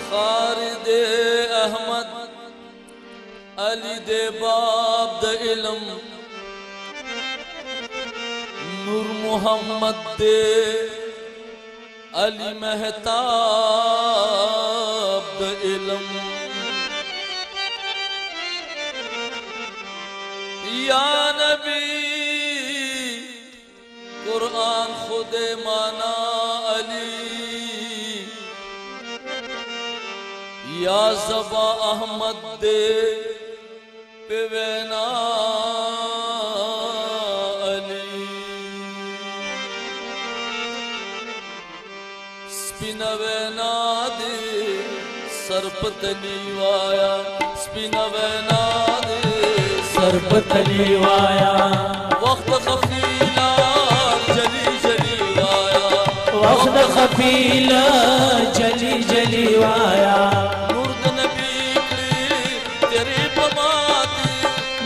खारिद अहमद अली दे बाब द इल्म नूर मोहम्मद दे अली महताब द इल्म या नबी कुरान खुदे माना अली या ज़बा अहमद दे पिवेना अली स्पिनवेना दे सरपतली वाया स्पिनवेना दे सरपतली वाया वक्त खफीला जली जली वाया वक्त खफीला जली जली वाया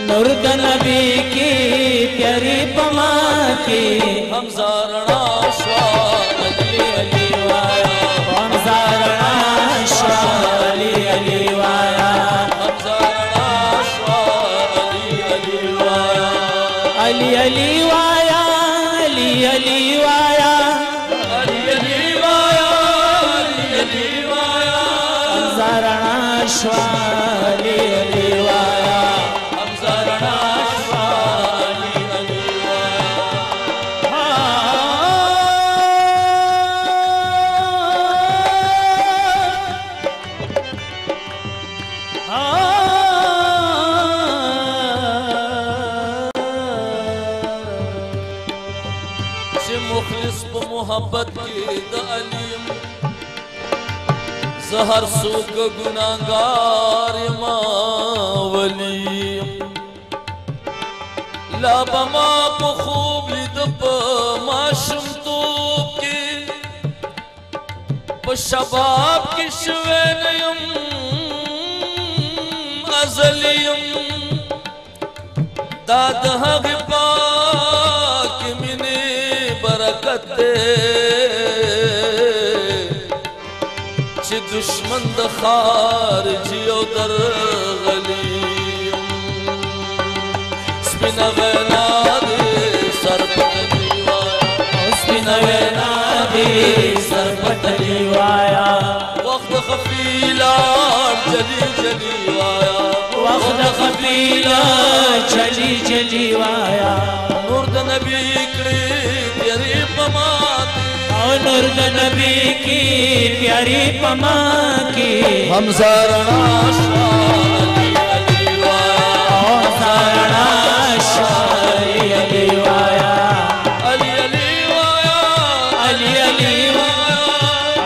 नूरद नबी की प्यारी पमा की हमजा रणा शाह अली अली वाया हमजा रणा शाह अली अली वाया हमजा रणा शाह अली अली वाया अली अली वाया अली अली वाया अली अली वाया अली अली वाया हमजा रणा शाह अली अली वाया मुखलिस मोहब्बत की दलीम जहर सूख गुनागार मावली लाबमा खूब लिदप माशम तो की शबाब की शवेनयम अजलियम दाद हगबा च दुश्मन द खारजियो दर गलियम स्पिनवेना दे सरपतली वाया स्पिनवेना दे सरपतली वाया वक्त खफीला जली जली वाया वक्त खफीला जली जली वाया नूरद नबी की प्यारी पमा नूरद नबी की प्यारी पमा की हमजा रणा शाह अली अली वाया हमजा रणा शाह अली अली वाया अली अली वाया अली अली वाया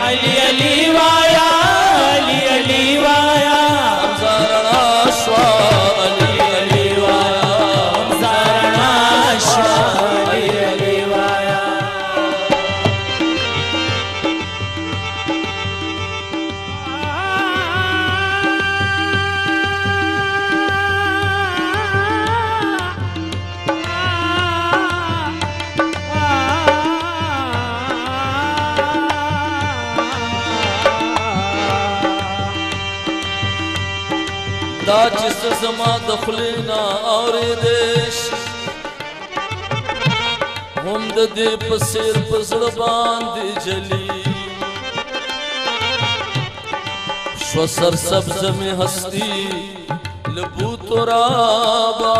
अली अली वाया अली अली वाया हमजा रणा शाह अली अली वाया हमजा रणा शाह अली अली वाया दाचिस जमा दखलेना और देश हम दे पसेर पसड़ बांध जली श्वसर सब्ज में हस्ती लबू तोराबा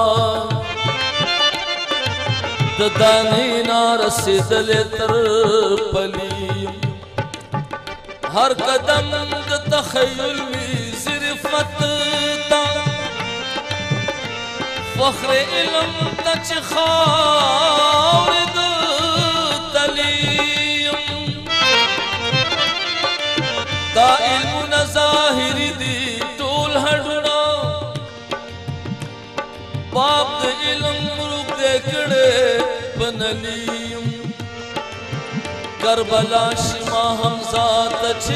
दानी नारसे दले तर पली हर कदम तखय्युल जिरफत फख्र इल्म तच खारिद तलीम दा इल्म नज़ाहिरी दी टोल हड़ना बाप द इल्म रुक देखड़े बनलीम करबला शिमा हमजा तच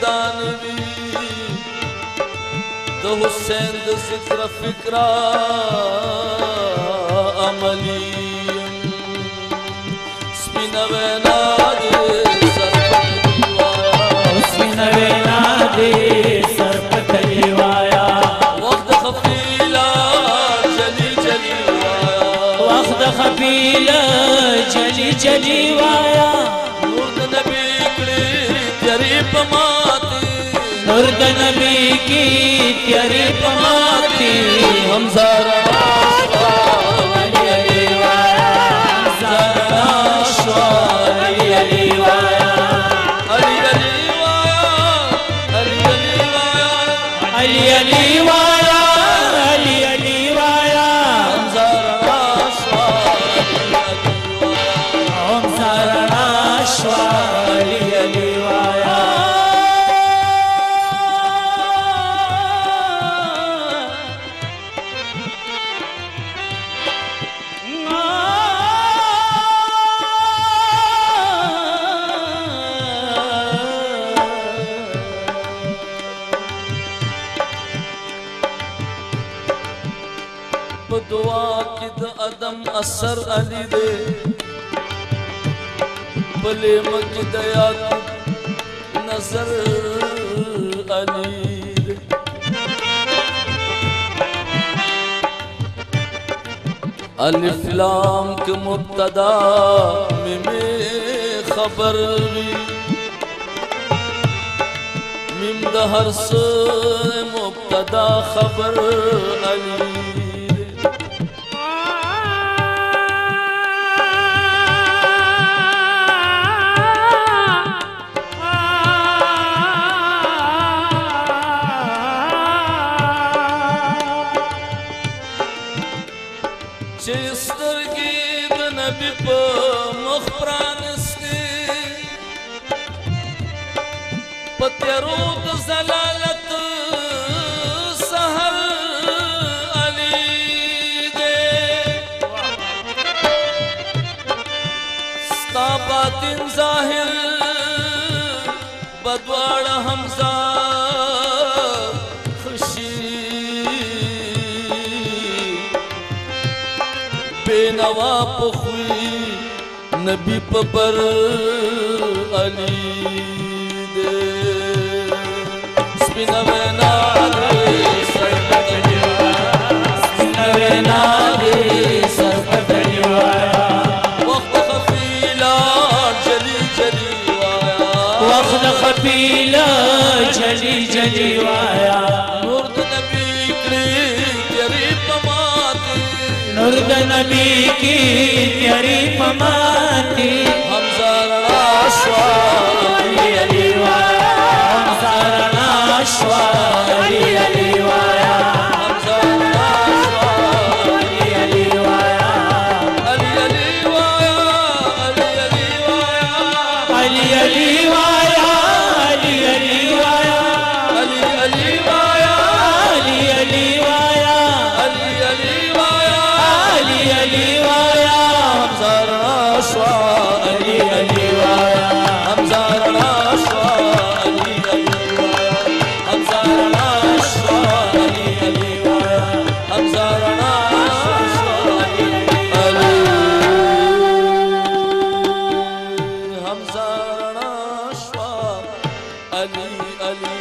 दानवी हुसैन जिक्र फिक्रा अमली स्पिनवेना दे सरपतली वाया स्पिनवेना चली वाया नूर नबी की तेरी पमाती नूर नबी की तेरी पमाती हमजा अली अली वाया हमजा अली अली वाया अली अली वाया अली अली वाया अली अली वाया अली अली वाया हमजा अली अली वाया दुआ किद अदम असर अली दे भले मकिद याद नजर अली दे अलिफ लाम के मुब्तदा में खबर मिम दहर से मुब्तदा खबर अली नबी पे मुखप्रानस्ती पत्यरूद जलालत सहर अली दे स्ताबातिन जाहिर बदवाड़ हमजा खुशी बेनवा पुखवी नबी पर अली दे स्पिनवे नागे सरपत स्पिनवे नागे सरपत वक्त खफीला जली जली वाया वक्त खफीला जली जली वाया नूर नबी की तेरी पमाती नूर नबी की तेरी पमाती हमजा अली अली वाया हमजा अली अली वाया हमजा अली अली वाया अली अली वाया अली अली वाया अली अली वाया अली अली वाया अली अली वाया अली अली वाया अली अली वाया अली अली वाया हमजा अली अली वाया हमजा अली अली वाया हमजा अली अली वाया हमजा हमजा अली अली